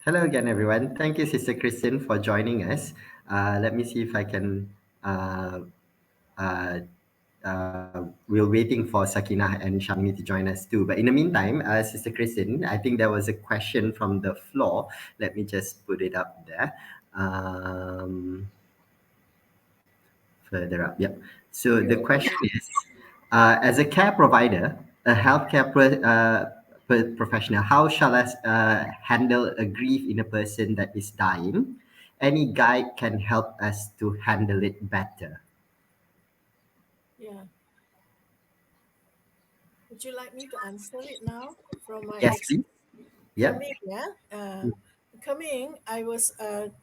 Hello again, everyone. Thank you, Sister Kristen, for joining us. Let me see if I can. Uh, uh, we're waiting for Sakina and Shamini to join us too. But in the meantime, Sister Kristen, I think there was a question from the floor. Let me just put it up there. Further up, yep. So the question is, as a care provider, a healthcare professional, how shall I handle a grief in a person that is dying? Any guide can help us to handle it better. Yeah. Would you like me to answer it now from my Yes, please. Yep. Coming, yeah. Coming, I was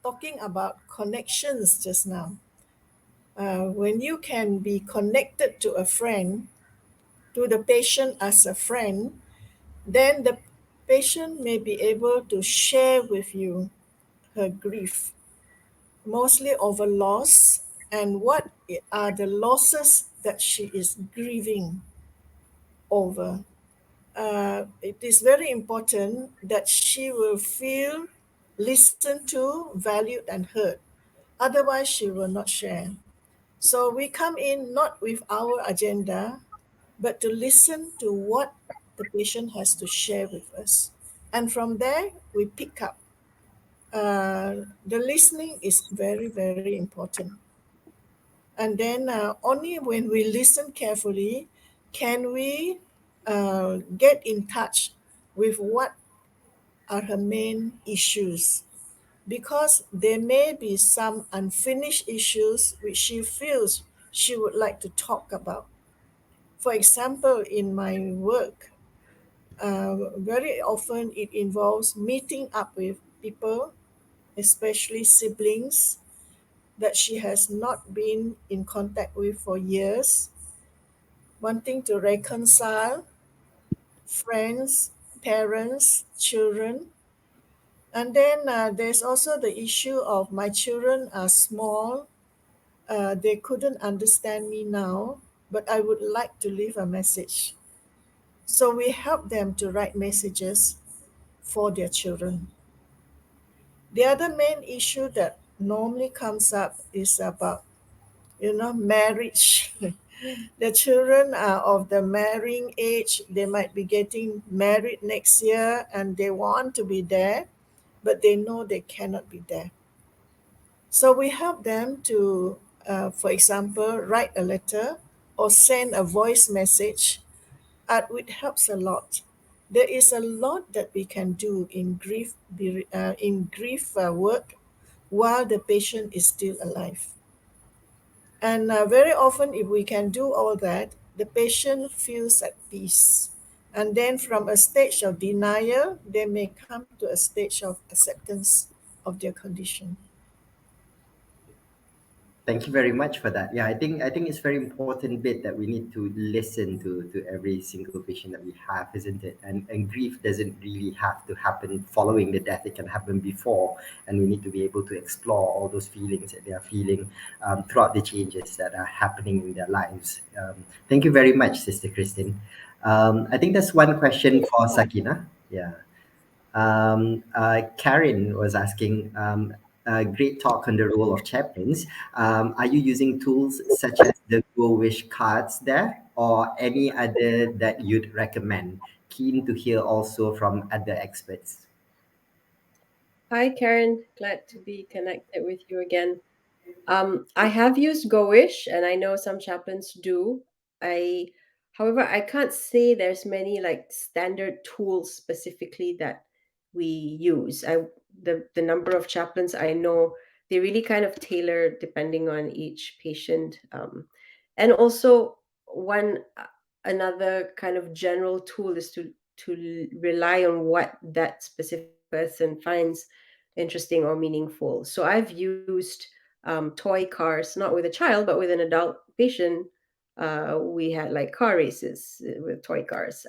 talking about connections just now. When you can be connected to a friend, to the patient as a friend, then the patient may be able to share with you her grief, mostly over loss, and what are the losses that she is grieving over. It is very important that she will feel listened to, valued, and heard. Otherwise, she will not share. So we come in not with our agenda, but to listen to what the patient has to share with us. And from there, we pick up. The listening is very, very important. And then only when we listen carefully can we get in touch with what are her main issues, because there may be some unfinished issues which she feels she would like to talk about. For example, in my work, very often it involves meeting up with people, especially siblings, that she has not been in contact with for years, wanting to reconcile friends, parents, children. And then there's also the issue of my children are small. They couldn't understand me now, but I would like to leave a message. So we help them to write messages for their children. The other main issue that normally comes up is about, marriage. The children are of the marrying age. They might be getting married next year and they want to be there, but they know they cannot be there. So we help them to, for example, write a letter or send a voice message. It helps a lot. There is a lot that we can do in grief work while the patient is still alive. And very often, if we can do all that, the patient feels at peace. And then from a stage of denial, they may come to a stage of acceptance of their condition. Thank you very much for that. Yeah, I think it's very important bit that we need to listen to every single patient that we have, isn't it? And grief doesn't really have to happen following the death. It can happen before, and we need to be able to explore all those feelings that they are feeling throughout the changes that are happening in their lives. Thank you very much, Sister Christine. I think that's one question for Sakina. Yeah. Karen was asking, great talk on the role of chaplains. Are you using tools such as the Go Wish cards there or any other that you'd recommend? Keen to hear also from other experts. Hi, Karen. Glad to be connected with you again. I have used GoWish, and I know some chaplains do. However, I can't say there's many like standard tools specifically that we use. The number of chaplains I know, they really kind of tailor depending on each patient, and also one another kind of general tool is to rely on what that specific person finds interesting or meaningful. So I've used toy cars, not with a child, but with an adult patient. We had like car races with toy cars.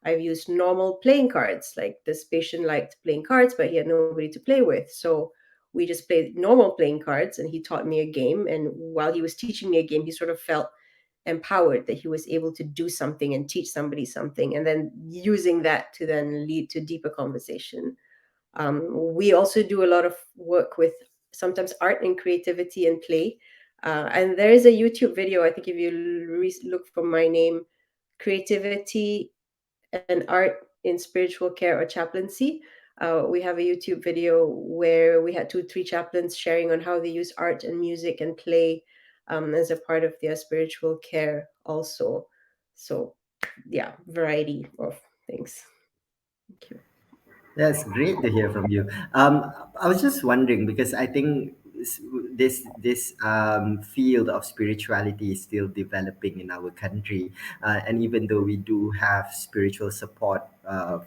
I've used normal playing cards. Like this patient liked playing cards, but he had nobody to play with. So we just played normal playing cards, and he taught me a game. And while he was teaching me a game, he sort of felt empowered that he was able to do something and teach somebody something, and then using that to then lead to deeper conversation. We also do a lot of work with sometimes art and creativity and play. And there is a YouTube video, I think if you look for my name, Creativity and Art in Spiritual Care or Chaplaincy. We have a YouTube video where we had 2, 3 chaplains sharing on how they use art and music and play as a part of their spiritual care also. So, yeah, variety of things. Thank you. That's great to hear from you. I was just wondering because I think this field of spirituality is still developing in our country, and even though we do have spiritual support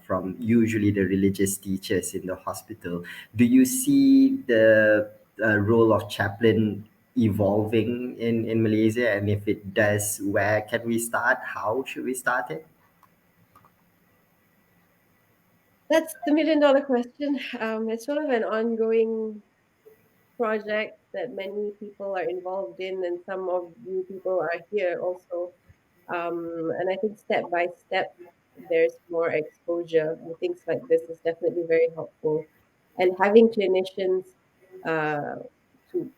from usually the religious teachers in the hospital, do you see the role of chaplain evolving in Malaysia? And if it does, where can we start? How should we start it? That's the million-dollar question. It's sort of an ongoing project that many people are involved in, and some of you people are here also. And I think step by step, there's more exposure, and things like this is definitely very helpful. And having clinicians uh, to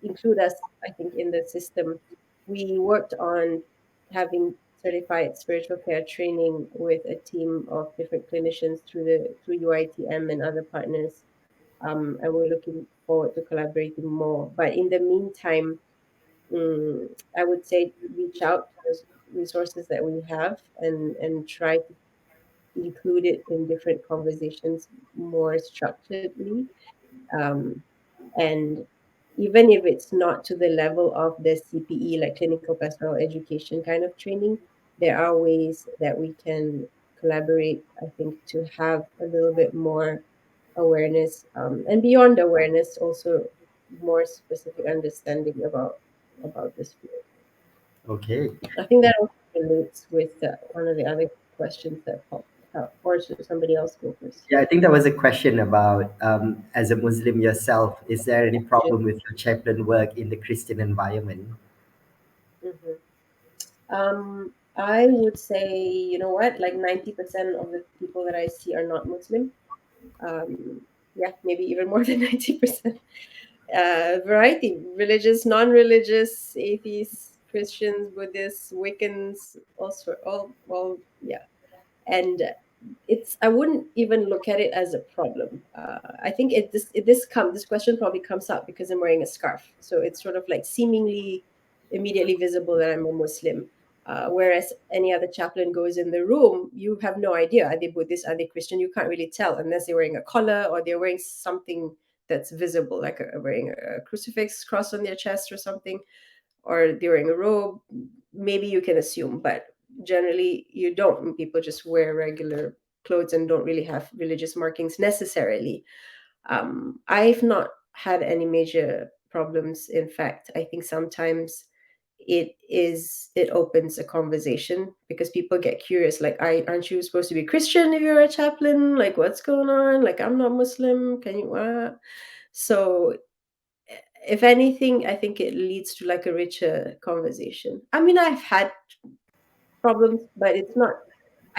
include us, I think, in the system, we worked on having certified spiritual care training with a team of different clinicians through UITM and other partners, and we're looking forward to collaborating more. But in the meantime, I would say reach out to those resources that we have and try to include it in different conversations more structuredly. Um, and even if it's not to the level of the CPE, like clinical pastoral education kind of training, there are ways that we can collaborate, I think, to have a little bit more awareness, and beyond awareness, also more specific understanding about this field. Okay. I think that also relates with one of the other questions that popped up, or should somebody else go first? Yeah, I think there was a question about as a Muslim yourself, is there any Yeah. problem with your chaplain work in the Christian environment? Mhm. I would say, you know what, like 90% of the people that I see are not Muslim. Yeah, maybe even more than 90%. Variety, religious, non-religious, atheists, Christians, Buddhists, Wiccans, also, all, well, yeah. And it's, I wouldn't even look at it as a problem. I think this question probably comes up because I'm wearing a scarf, so it's sort of like seemingly immediately visible that I'm a Muslim. Whereas any other chaplain goes in the room, you have no idea, are they Buddhist, are they Christian? You can't really tell unless they're wearing a collar or they're wearing something that's visible, like wearing a crucifix cross on their chest or something, or they're wearing a robe. Maybe you can assume, but generally you don't. People just wear regular clothes and don't really have religious markings necessarily. I've not had any major problems. In fact, I think sometimes it opens a conversation because people get curious, like, aren't you supposed to be Christian if you're a chaplain? Like, what's going on? Like, I'm not Muslim, can you so if anything, I think it leads to like a richer conversation. I mean, I've had problems, but it's not,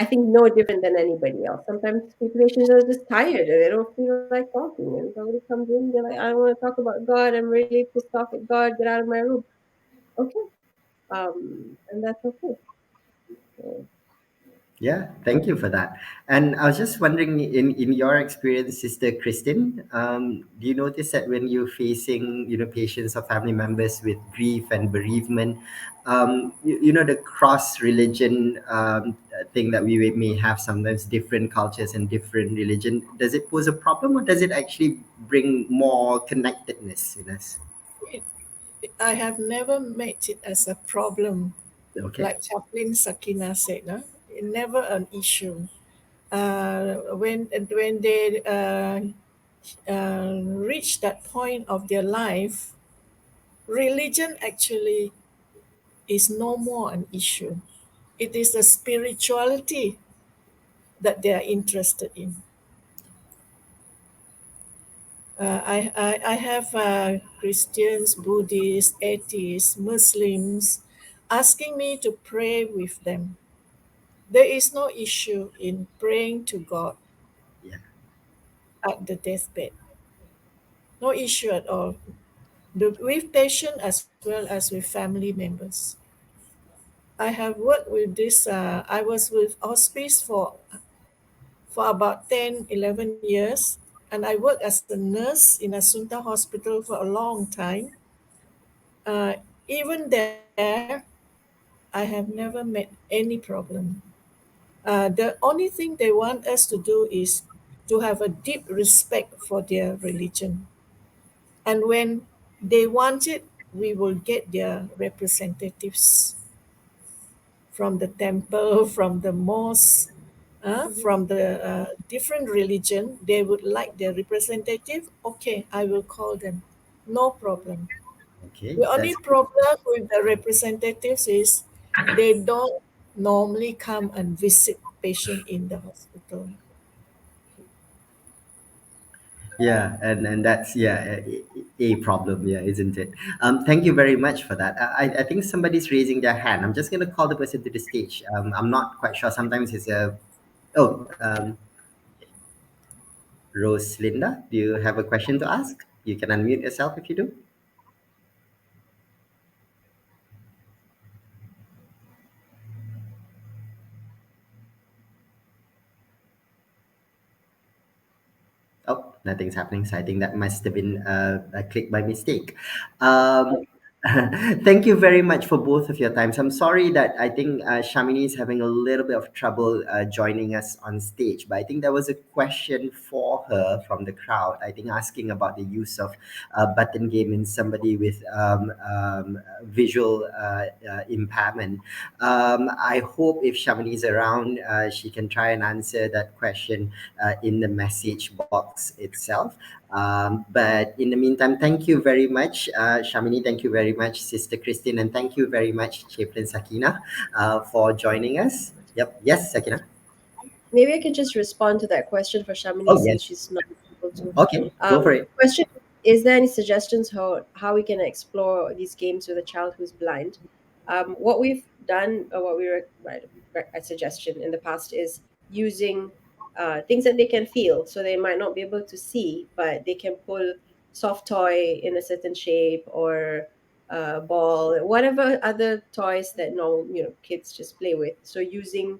I think, no different than anybody else. Sometimes situations are just tired and they don't feel like talking. And somebody comes in, they're like, I don't want to talk about God. I'm really pissed off at God. Get out of my room. Okay. And that's okay. So, Yeah, thank you for that. And I was just wondering, in your experience, Sister Christine, do you notice that when you're facing, patients or family members with grief and bereavement, the cross religion thing that we may have sometimes different cultures and different religion, does it pose a problem or does it actually bring more connectedness in us? It, I have never made it as a problem, Okay. like Chaplain Sakina said. Never an issue. When they reach that point of their life, religion actually is no more an issue. It is the spirituality that they are interested in. I have Christians, Buddhists, atheists, Muslims asking me to pray with them. There is no issue in praying to God Yeah. at the deathbed. No issue at all. With patient as well as with family members. I have worked with this, I was with hospice for about 10, 11 years. And I worked as a nurse in Assunta Hospital for a long time. Uh, Even there, I have never met any problem. The only thing they want us to do is to have a deep respect for their religion. And when they want it, we will get their representatives from the temple, from the mosque, from the different religion. They would like their representative. Okay, I will call them. No problem. Okay, The only that's good. problem with the representatives is they don't normally come and visit patient in the hospital. Yeah, and that's a problem, yeah, isn't it? Thank you very much for that. I think somebody's raising their hand. I'm just gonna call the person to the stage. I'm not quite sure. Sometimes it's a oh Rose Linda. Do you have a question to ask? You can unmute yourself if you do. Oh, nothing's happening. So I think that must have been a click by mistake. Um, Thank you very much for both of your times. I'm sorry that I think Shamini is having a little bit of trouble joining us on stage, but I think there was a question for her from the crowd. I think asking about the use of button game in somebody with visual impairment. I hope if Shamini is around, she can try and answer that question in the message box itself. But in the meantime, thank you very much, Shamini. Thank you very much, Sister Christine, and thank you very much, Chaplain Sakina, for joining us. Yep. Yes, Sakina. Maybe I can just respond to that question for Shamini Oh since yes. she's not able to. Okay, go for it. Question: is there any suggestions how we can explore these games with a child who's blind? What we've done, or what we a suggestion in the past is using things that they can feel. So they might not be able to see, but they can pull soft toy in a certain shape or ball, whatever other toys that kids just play with. So using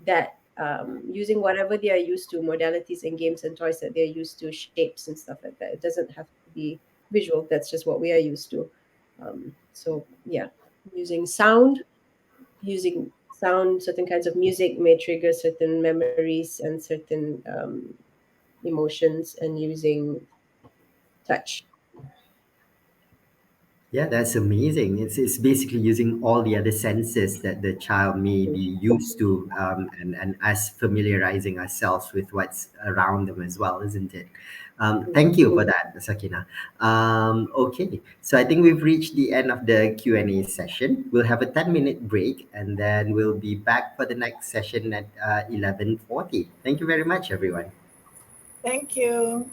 whatever they are used to, modalities and games and toys that they're used to, shapes and stuff like that. It doesn't have to be visual. That's just what we are used to. So yeah, using sound, using sound, certain kinds of music may trigger certain memories and certain emotions, and using touch. Yeah, that's amazing. It's basically using all the other senses that the child may be used to, and us familiarizing ourselves with what's around them as well, isn't it? Thank you for that, Sakina. Okay, so I think we've reached the end of the Q&A session. We'll have a 10-minute break, and then we'll be back for the next session at 11:40. Thank you very much, everyone. Thank you.